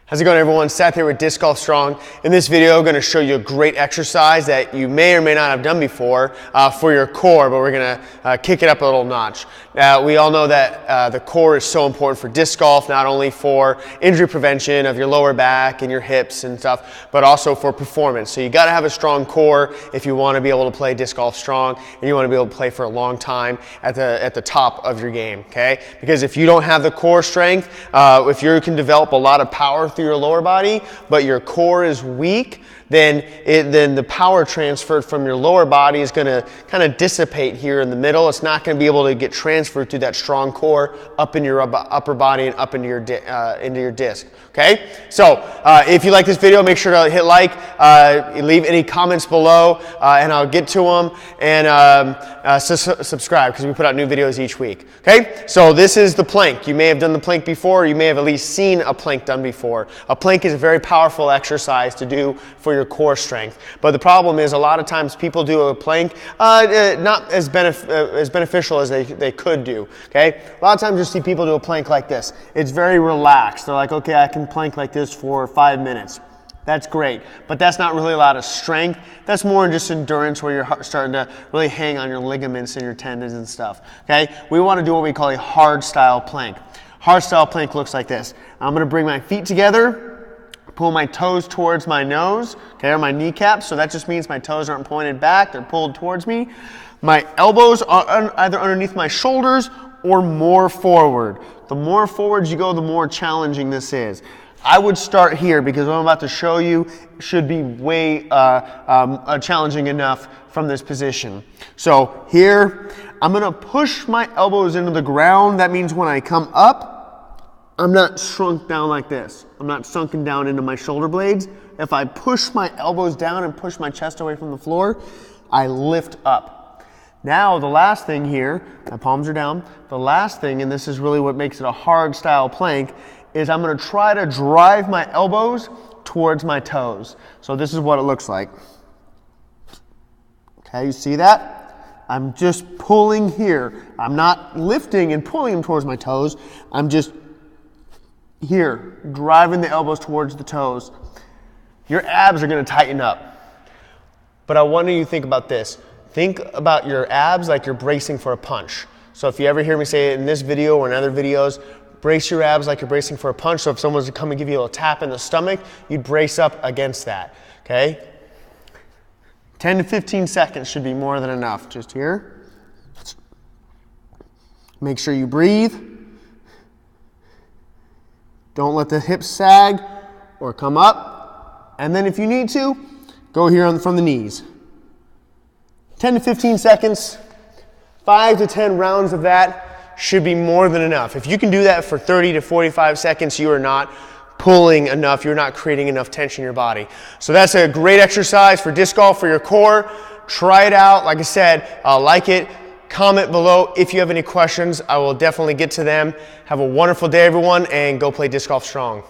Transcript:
How's it going, everyone? Seth here with Disc Golf Strong. In this video, I'm going to show you a great exercise that you may or may not have done before for your core, but we're going to kick it up a little notch. We all know that the core is so important for disc golf, not only for injury prevention of your lower back and your hips and stuff, but also for performance. So you got to have a strong core if you want to be able to play disc golf strong, and you want to be able to play for a long time at the top of your game. Okay? Because if you don't have the core strength, if you can develop a lot of power through your lower body, but your core is weak, then the power transferred from your lower body is going to kind of dissipate here in the middle. It's not going to be able to get transferred through that strong core up in your upper body and up into your disc. Okay? So if you like this video, make sure to hit like, leave any comments below, and I'll get to them, and subscribe because we put out new videos each week. Okay? So this is the plank. You may have done the plank before, or you may have at least seen a plank done before. A plank is a very powerful exercise to do for your core strength. But the problem is a lot of times people do a plank not as beneficial as they could do. Okay? A lot of times you see people do a plank like this. It's very relaxed. They're like, okay, I can plank like this for 5 minutes. That's great, but that's not really a lot of strength. That's more just endurance, where you're starting to really hang on your ligaments and your tendons and stuff. Okay? We want to do what we call a hardstyle plank. Hardstyle plank looks like this. I'm going to bring my feet together, pull my toes towards my nose, okay, or my kneecaps. So that just means my toes aren't pointed back, they're pulled towards me. My elbows are either underneath my shoulders or more forward. The more forward you go, the more challenging this is. I would start here because what I'm about to show you should be way challenging enough from this position. So here, I'm going to push my elbows into the ground. That means when I come up, I'm not shrunk down like this. I'm not sunken down into my shoulder blades. If I push my elbows down and push my chest away from the floor, I lift up. Now the last thing here, my palms are down. The last thing, and this is really what makes it a hard style plank, is I'm going to try to drive my elbows towards my toes. So this is what it looks like. Okay, you see that? I'm just pulling here. I'm not lifting and pulling them towards my toes. I'm just here, driving the elbows towards the toes. Your abs are going to tighten up. But I want you to think about this. Think about your abs like you're bracing for a punch. So if you ever hear me say it in this video or in other videos, brace your abs like you're bracing for a punch. So if someone's to come and give you a little tap in the stomach, you'd brace up against that. Okay? 10 to 15 seconds should be more than enough. Just here. Make sure you breathe. Don't let the hips sag or come up. And then if you need to, go here from the knees. 10 to 15 seconds, 5 to 10 rounds of that should be more than enough. If you can do that for 30 to 45 seconds, you are not pulling enough, you're not creating enough tension in your body. So that's a great exercise for disc golf, for your core. Try it out. Like I said, like it. Comment below if you have any questions. I will definitely get to them. Have a wonderful day, everyone, and go play disc golf strong.